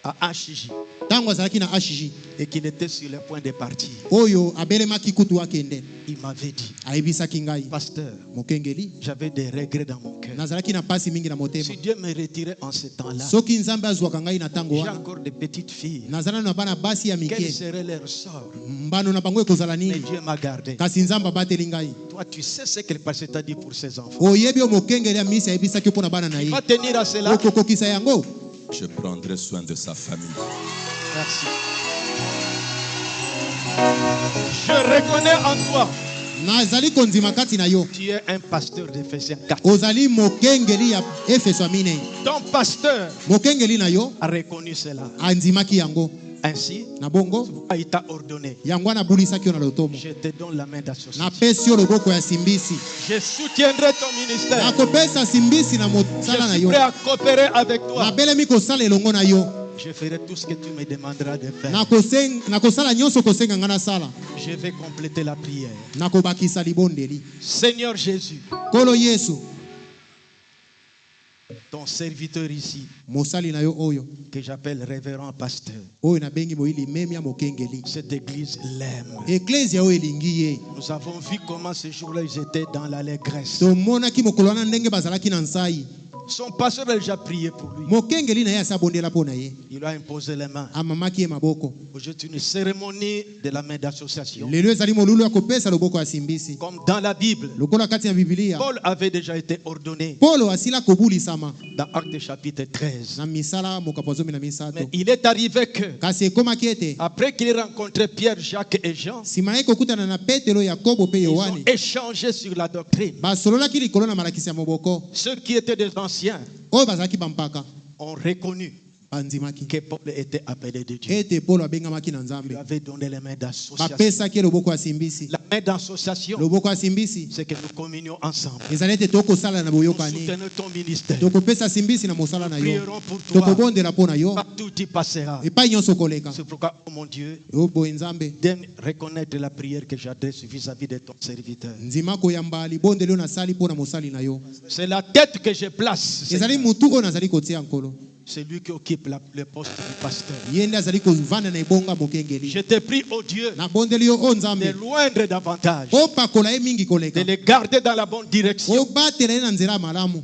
à Ashiji. Tango azalaki na Ashiji. Et qu'il était sur le point de partir. Oyo abelemaki kutu akende. Il m'avait dit, Aibisaki ngai. pasteur, Mokengeli. j'avais des regrets dans mon cœur. Nazalaki na pasi mingi na motema. Si Dieu me retirait en ce temps-là, Soki nzambe azwaka ngai na tango j'ai wana. encore des petites filles. Nazala na bana basi ya Quel mike. serait leur sort? Mbano na bango ekozala Mais nini? Dieu m'a gardé. Kasi nzambe abateli ngai. Toi, tu sais ce que le pasteur t'a dit pour ses enfants. Oyebi o mokengeli ya misi aibisaki mpona bana na Il ye. va tenir à cela. Okokokisa yango. Je prendrai soin de sa famille. Merci. Je reconnais en toi. Nazali konzima kati na yo. Tu es un pasteur d'Éphésiens 4. Ozali mokengeli ya Efeso amine. Ton pasteur Mokengeli na yo a reconnu cela. anzimaki yango. Ainsi, Na bongo il t'a ordonné. yango anabulisaki yo na lotomo. Je te donne la main d'association. Napesi yo loboko ya simbisi. Je soutiendrai ton ministère. Nakopesa simbisi na Je mosala na suis yo. prêt à coopérer avec toi. Nabelemi kosala elongo na yo. Je ferai tout ce que tu me demanderas de faire. Nakosala nyonso kosenga nga nasala. Je vais compléter la prière. Nakobakisa libondeli. Seigneur Jésus, Kolo Yesu, ton serviteur ici, mosali na yo oyo. que j'appelle révérend pasteur, Oyo na bengi moili memi ya mokengeli. cette église l'aime. Ecclesia oyo elingi ye. Nous avons vu comment ce jour-là ils étaient dans l'allégresse. Tomonaki mokolo wana ndenge bazalaki na nsai. Son pasteur a déjà prié pour lui. Mokengeli na ye asabondela mpo na ye. Il lui a imposé les mains. Amamaki ye maboko. Aujourd'hui, une cérémonie de la main d'association. Lelo ezali molulu ya kopesa loboko ya simbisi. Comme dans la Bible, Lokola kati ya Biblia. Paul avait déjà été ordonné Polo asila kobulisama. dans Actes chapitre 13. Na misala mokapo zomi na Mais misato. il est arrivé que, Kasi ekomaki ete. après qu'il ait rencontré Pierre, Jacques et Jean, Sima ye kokutana na Petelo, Yakobo pe ils ont Yohane. échangé sur la doctrine. Basololaki likolo na malakisi ya moboko. Ceux qui étaient des anciens Oyo bazalaki bampaka. ont reconnu Banzimaki. que Paul était appelé de Dieu. Ete Polo abengamaki na Il Nzambe. lui avait donné les mains d'association. Bapesaki loboko ya simbisi. La main d'association, Loboko ya simbisi. c'est que nous communions ensemble. Ezali ete tokosala na Nous boyokani. soutenons ton ministère. Tokopesa simbisi na mosala na Nous yo. prierons pour toi. Tokobondela mpo na yo. Partout tu passeras. Epai nyonso koleka. C'est pourquoi, oh mon Dieu, Yo boye Nzambe. donne reconnaître la prière que j'adresse vis-à-vis de ton serviteur. Nzima koyamba libondeli oyo nasali mpo na mosali na yo. C'est la tête que je place. Ezali mutu oyo nazali kotia nkolo. C'est lui qui occupe le poste du pasteur. Ye nde azali kovanda na ebonga mokengeli. Je te prie, oh Dieu, Nabondeli yo o de Nzambe. loindre davantage, Opakola ye mingi de koleka. le garder dans la bonne direction. Obatela ye na nzela ya malamu.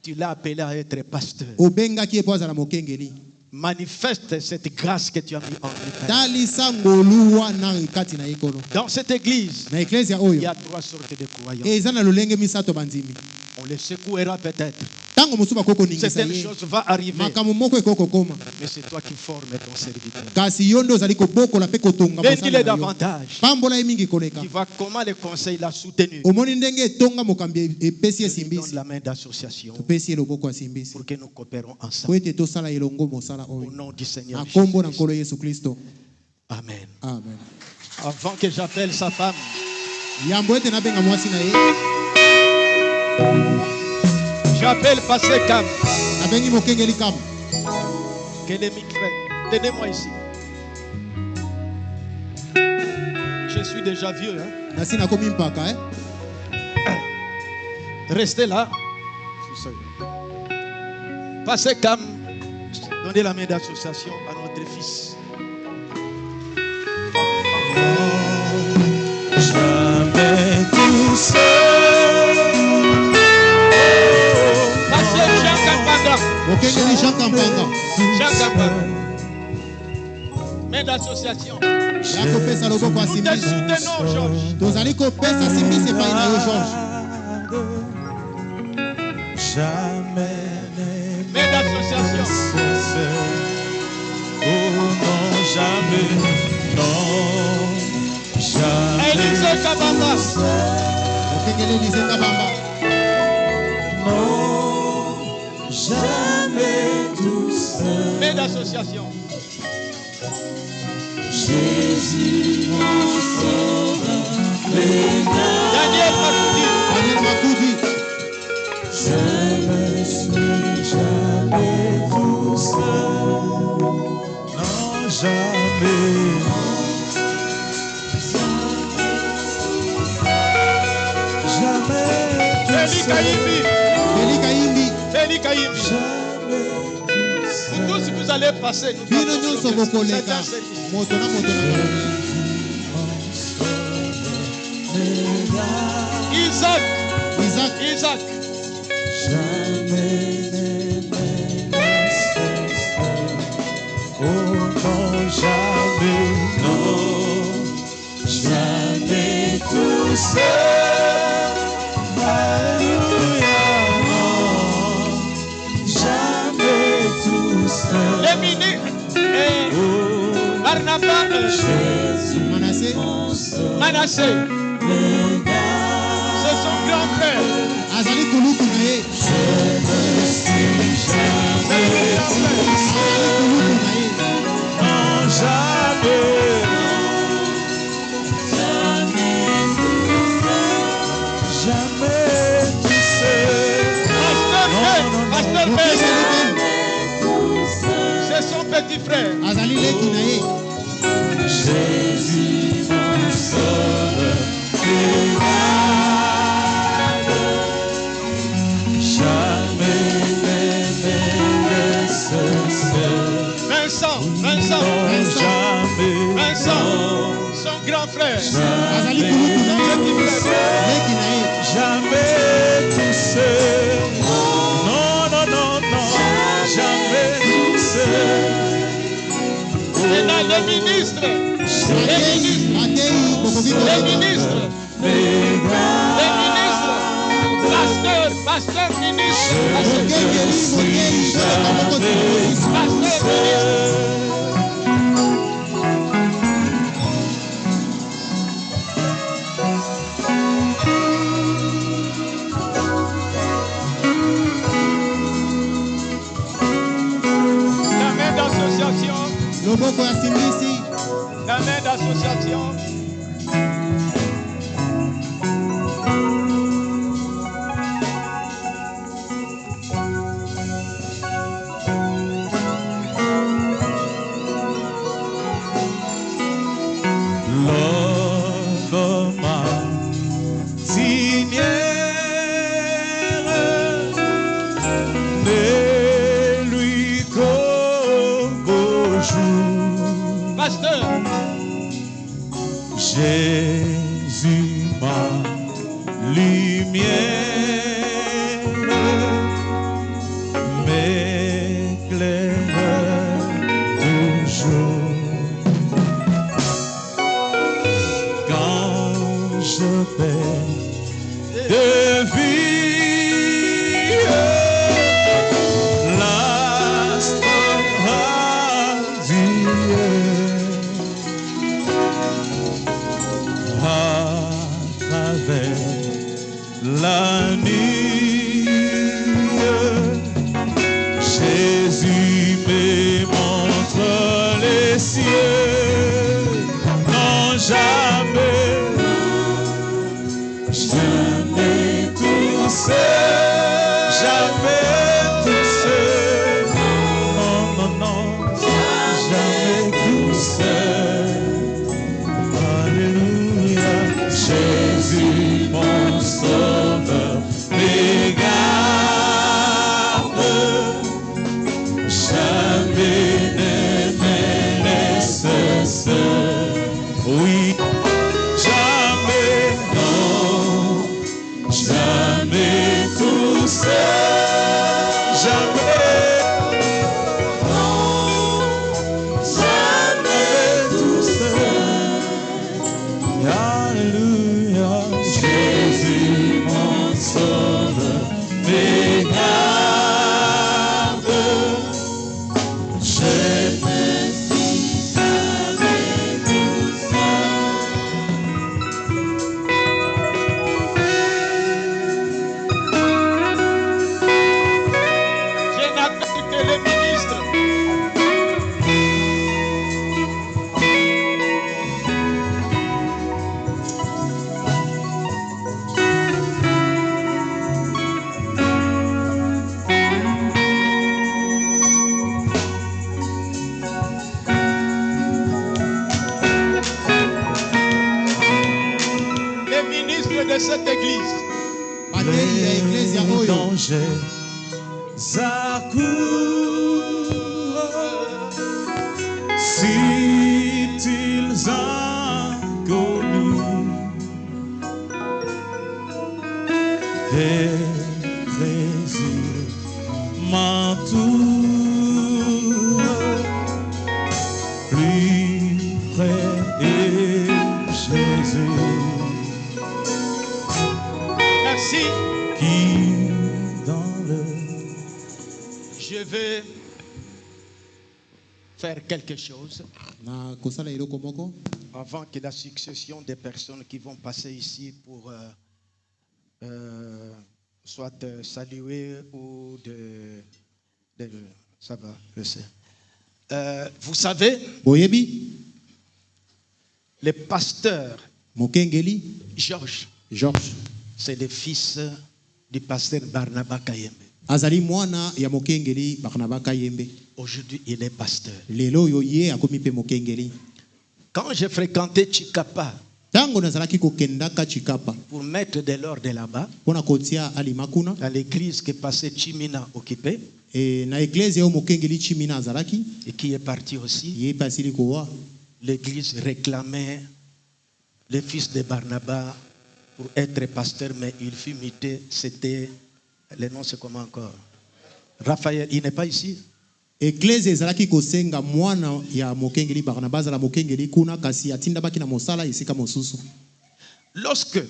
Tu l'as appelé à être pasteur. Obengaki ye mpo azala mokengeli. Manifeste cette grâce que tu as mis en lui. Talisa ngolu wana kati na ye kolo. Dans cette église, Na eklesia il y oyo. a 3 sortes de croyants. Eza na lolenge misato bandimi. On les secouera peut-être. Tango mosusu bakoko ningisa Certaines ye. choses vont arriver, Makambo moko ekoko koma. mais c'est toi qui formes ton serviteur. Kasi yo nde ozali kobokola mpe kotonga Bénis-le mosala na yo. davantage. Pambola ye mingi koleka. Tu vois comment le conseil l'a soutenu. Omoni ndenge etonga mokambi epesi ye Je lui donne simbisi. la main d'association Topesi ye loboko ya simbisi. pour que nous coopérons Po ensemble. ete tosala elongo mosala Au oyo. nom du Seigneur Na kombo na Jésus. nkolo Yesu Kristo. Amen. Amen. Avant que j'appelle sa femme, Yambo ete nabenga mwasi na ye. j'appelle Pasteur Cam. Nabengi mokengeli kam. Que les micros. Tenez-moi ici. Je suis déjà vieux. Hein? Nasi nakomi mpaka eh. Restez là. Pasteur Cam, donnez la main d'association à notre fils. Jamais tout seul. Pasteur Jean Kampanga. Mokengeli Jean Kampanga. Jean Kampanga. Main d'association. Ya kopesa loboko ya Nous te simbisi. soutenons, Georges. Tozali kopesa simbisi epai na yo Georges. Jamais Main d'association. seul. Oh non, jamais. Non, jamais. Élise Kabamba. Mokengeli Elise Kabamba. Non, jamais tout seul. Main d'association. Jésus mon sauveur. Daniel Makoudi. Daniel Makudi. Je me suis jamais tout seul. Non, jamais. Jamais tout Félix seul. Kaimbi. Feli Kaimbi. Félix Kaimbi. Jamais tout Vous seul. tous, vous allez passer. Bino nyonso C'est bokoleka. un service. Moto na moto na Isaac. Isaac. Isaac. Jamais ne cesse. Oh non, jamais, non, jamais tout seul. Alléluia, non, jamais tout seul. Les ministres. Barnabas. Manassé. Manassé. C'est son grand frère. Azali kulutu na ye. C'est son grand frère. Azali kulutu na ye. Non, jamais, jamais tout seul. Pasteur Mopesa Ben. libeni. C'est son petit frère. Azali leki na ye. Jésus, mon sauveur, jamais ne me laisse seul. Vincent. Jamais, Vincent. Son grand frère. Azali kulutu na ye. Petit frère. Leki na ye. jamais tout seul. Non, non, non, non, jamais tout seul. Et dans les ministres. Les ministres. Atei bokoki Les koleka. ministres. Les ministres. Pasteur ministre. Bokengeli bokei koleka moko tikosi. Pasteur ministre. La main d'association. Loboko ya simbisi. La main d'association. L'homme martinière ne lui qu'au beau jour. Pasteur. Jésus, ma lumière, m'éclaire toujours. Quand je perds de vue l'astre radieux à travers la nuit, Jésus me montre les cieux. Non, jamais, jamais tout seul, jamais tout seul. Non, non, non, jamais tout seul. Alléluia, Jésus mon sauveur me garde, jamais ne me laisse seul. Oui, jamais, non, jamais tout seul, jamais, non, jamais tout seul. Alléluia, Jésus mon sauveur me garde. Je me suis jamais tout Je n'appelle que les ministres. Les ministres de cette église. Batei ya eklezia oyo. dangers accourent subtils inconnus, des plaisirs m'entourent, plus près est Jésus. Merci. Qui dans le... Je vais faire quelque chose avant que la succession des personnes qui vont passer ici pour soit saluer ou ça va, je sais. Vous savez, le pasteur Georges, c'est le fils du pasteur Barnaba Kayembe. Azali mwana ya mokengeli Barnaba Kayembe. Aujourd'hui, il est pasteur. Lelo yo ye akomi pe mokengeli. Quand j'ai fréquenté Chikapa, tango nazalaki kokendaka Chikapa pour mettre de l'ordre là-bas, pona kotia alimakuna dans l'église que passait Chimina occupé, et na église yo mokengeli Chimina azalaki et qui est parti aussi, ye pasili kowa, l'église réclamait le fils de Barnaba pour être pasteur, mais il fut muté. C'était, le nom c'est comment encore? Raphaël, il n'est pas ici. Église ezalaki kosenga mwana ya mokengeli Barnaba la mokengeli kuna kasi atinda baki na mosala isika mosusu. Lorsque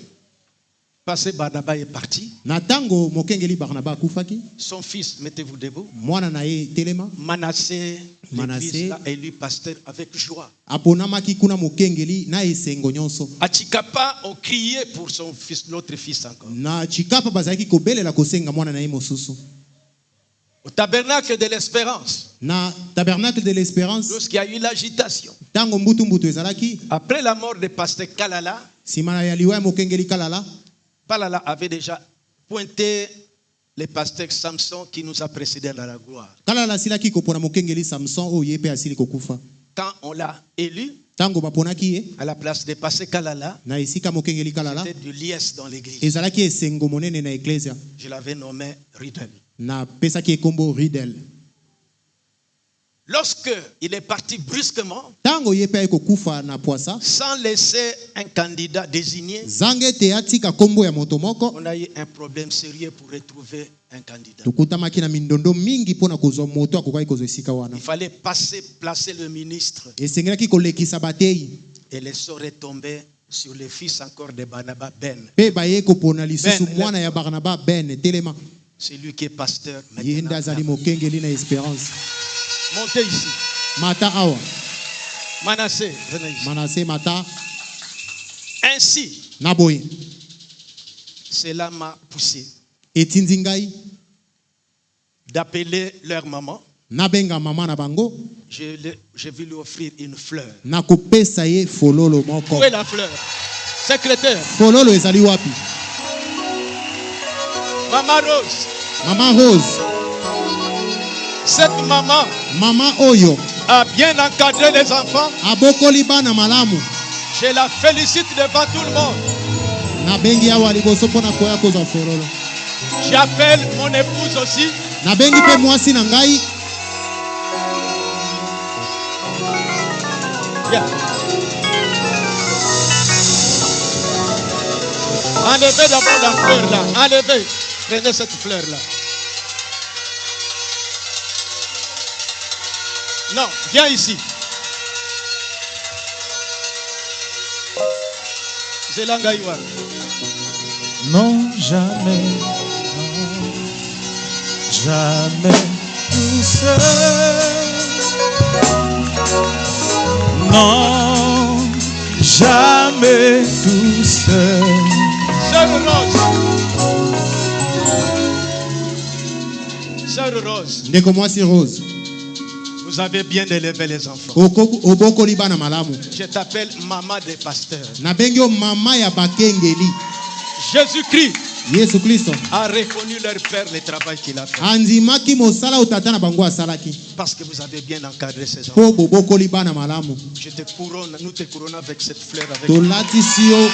pasteur Barnaba est parti, natango mokengeli Barnaba akufaki, son fils, mettez-vous debout, mwana na ye telema, Manassé l'a élu pasteur avec joie. aponamaki kuna mokengeli na esengo nyonso. À Chikapa, on criait pour son fils, l'autre fils encore. Na Chikapa bazalaki kobelela kosenga mwana na ye mosusu. Au tabernacle de l'espérance, na tabernacle de l'espérance, lorsqu'il y a eu l'agitation, tango mbutu ezalaki, après la mort de pasteur Kalala, simana ya liwa mokengeli Kalala, Kalala avait déjà pointé le pasteur Samson qui nous a précédés dans la gloire. Kalala silaki kopona mokengeli Samson o yepe asili kokufa. Quand on l'a élu tango baponaki ye à la place de pasteur Kalala, na esika mokengeli Kalala, c'était du liesse dans l'église. ezalaki esengo monene na ecclesia. Je l'avais nommé Ridel. Na pesaki ekombo Ridel. Lorsque il est parti brusquement, tango yepe kokufa na poisa, sans laisser un candidat désigné, zange te atika kombo ya moto moko, on a eu un problème sérieux pour retrouver un candidat. tukutamaki na mindondo mingi pona kozwa moto akokai kozwa esika wana. Il fallait placer le ministre, esengelaki kolekisa batei, et les sorts retombaient sur le fils encore de Barnaba, Ben. pe baye kopona lisusu mwana ya Barnaba Ben telema. C'est lui qui est pasteur Yenda zali maintenant. mokengeli na espérance. Montez ici. Mata awa. Manassé, venez ici. Manassé mata. Ainsi, Naboy. cela m'a poussé Etindi ngai d'appeler leur maman. nabenga mama na bango. Je vais lui offrir une fleur. Nakopesa ye fololo moko. Où est la fleur? Secrétaire. Fololo ezali wapi? Maman Rose. Maman Rose. Cette maman Mama oyo a bien encadré les enfants. abokoli bana malamu. Je la félicite devant tout le monde. Nabengi awa liboso pona koya kozwa fololo. J'appelle mon épouse aussi. Nabengi pe mwasi na ngai. Bien. Enlevez d'abord la fleur là. Enlevez. Prenez cette fleur là. Non, viens ici. C'est l'angaïwa. Non, jamais, non, jamais tout seul. Non, jamais tout seul. Sœur Rose. Sœur Rose. Ndeko mwasi Rose. Vous avez bien élevé les enfants. Obokoli bana malamu. Je t'appelle maman des pasteurs. Nabengi yo mama ya bakengeli. Jésus-Christ Yesu Kristo a reconnu leur père le travail qu'il a fait. andimaki mosala utata na bango asalaki. Parce que vous avez bien encadré ces enfants. Po bobokoli bana malamu. Je te couronne, nous te couronnons avec cette fleur. Avec Tolatisi yo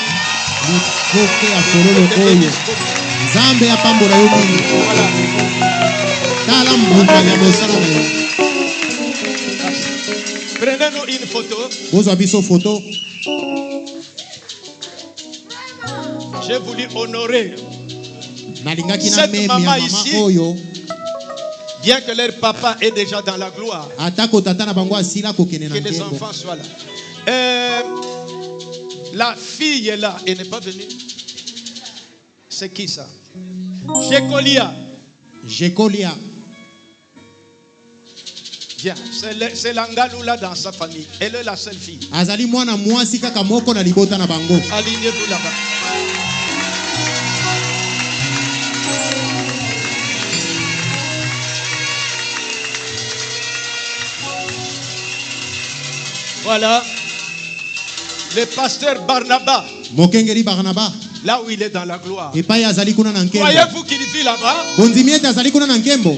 likoke ya fololo oyo. Nzambe apambola yo mingi. Voilà. Tala mbunda ya mosala na yo. Merci. Prenez-nous une photo. bozwa biso photo. J'ai voulu honorer Nalingaki na cette meme ya maman mama ici. oyo. Bien que leur papa est déjà dans la gloire. Atako tata na bango asila kokene na Que les nkembo. enfants soient là. La fille est là. Elle n'est pas venue. C'est qui ça? Jekolia. Jekolia. Viens. C'est l'Angaloula dans sa famille. Elle est la seule fille. Azali mwana mwasi kaka moko na libota na bango. Alignez-vous là-bas. Voilà. Le pasteur Barnaba. Mokengeli Barnaba. Là où il est dans la gloire. Epai azali kuna na nkembo. Croyez-vous qu'il vit là-bas? Bondimi ete azali kuna na nkembo.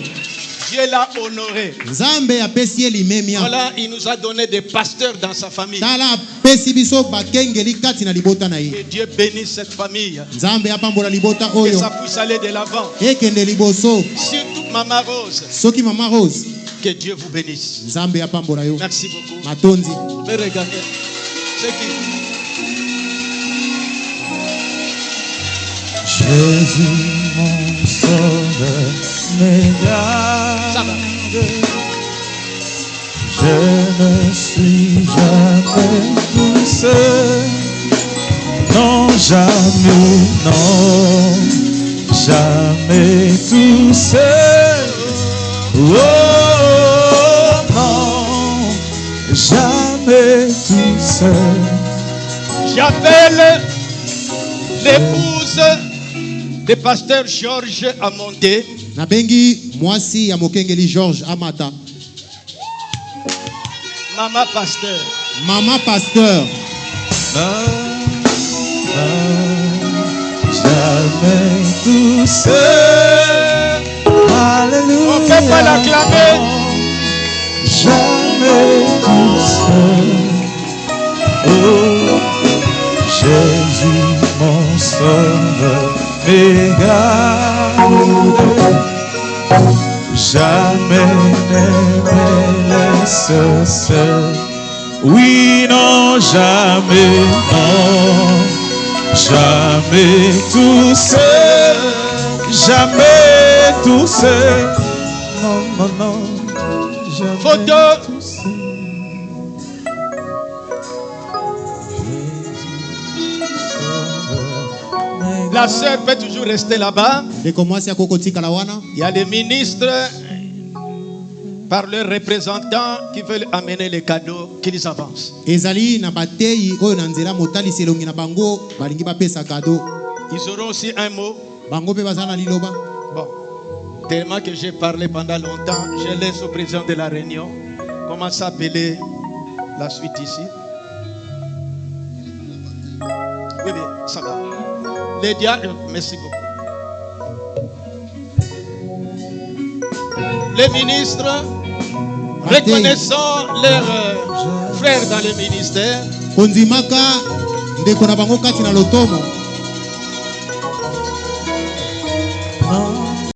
Dieu l'a honoré. Nzambe apesi ye limemia. Voilà, il nous a donné des pasteurs dans sa famille. Tala apesi biso bakengeli kati na libota na ye. Que Dieu bénisse cette famille. Nzambe apambola libota Que oyo. ça puisse aller de l'avant. Ekende liboso. Surtout Maman Rose. Soki mama Rose. Que Dieu vous bénisse. Nzambe apambola yo. Merci beaucoup. Matonzi. Mais regardez. C'est qui? Jésus, mon sauveur, me garde. Ça va. Je ne suis jamais tout seul. Non, jamais, non, jamais tout seul. Oh, non, jamais tout seul. J'appelle l'épouse du pasteur Georges à monter. Nabengi mwasi ya mokengeli George Amata. Maman pasteur. Mama pasteur. Jamais tout seul. Alléluia. On ne peut pas l'acclamer. Jamais tout seul. Oh, Jésus, mon sauveur, me garde. Jamais ne me laisse seul. Oui, non, jamais, non. Jamais tout seul. Jamais tout seul. Non, non, non. Jamais Photo. tout seul. La sœur peut toujours rester là-bas. Ndeko mwasi akoko tikala wana. Il y a les ministres par leurs représentants qui veulent amener les cadeaux, qu'ils avancent. Ezali na bateyi oyo na nzela motali selongi na bango balingi bapesa kado. Ils auront aussi un mot. Bango pe bazala na liloba. Bon, tellement que j'ai parlé pendant longtemps, je laisse au président de la réunion. Comment s'appeler la suite ici? Oui, oui, ça va. Les diacres, merci beaucoup. Les ministres, reconnaissant leurs frères dans le ministère. Kondimaka ndeko na bango kati na lotomo.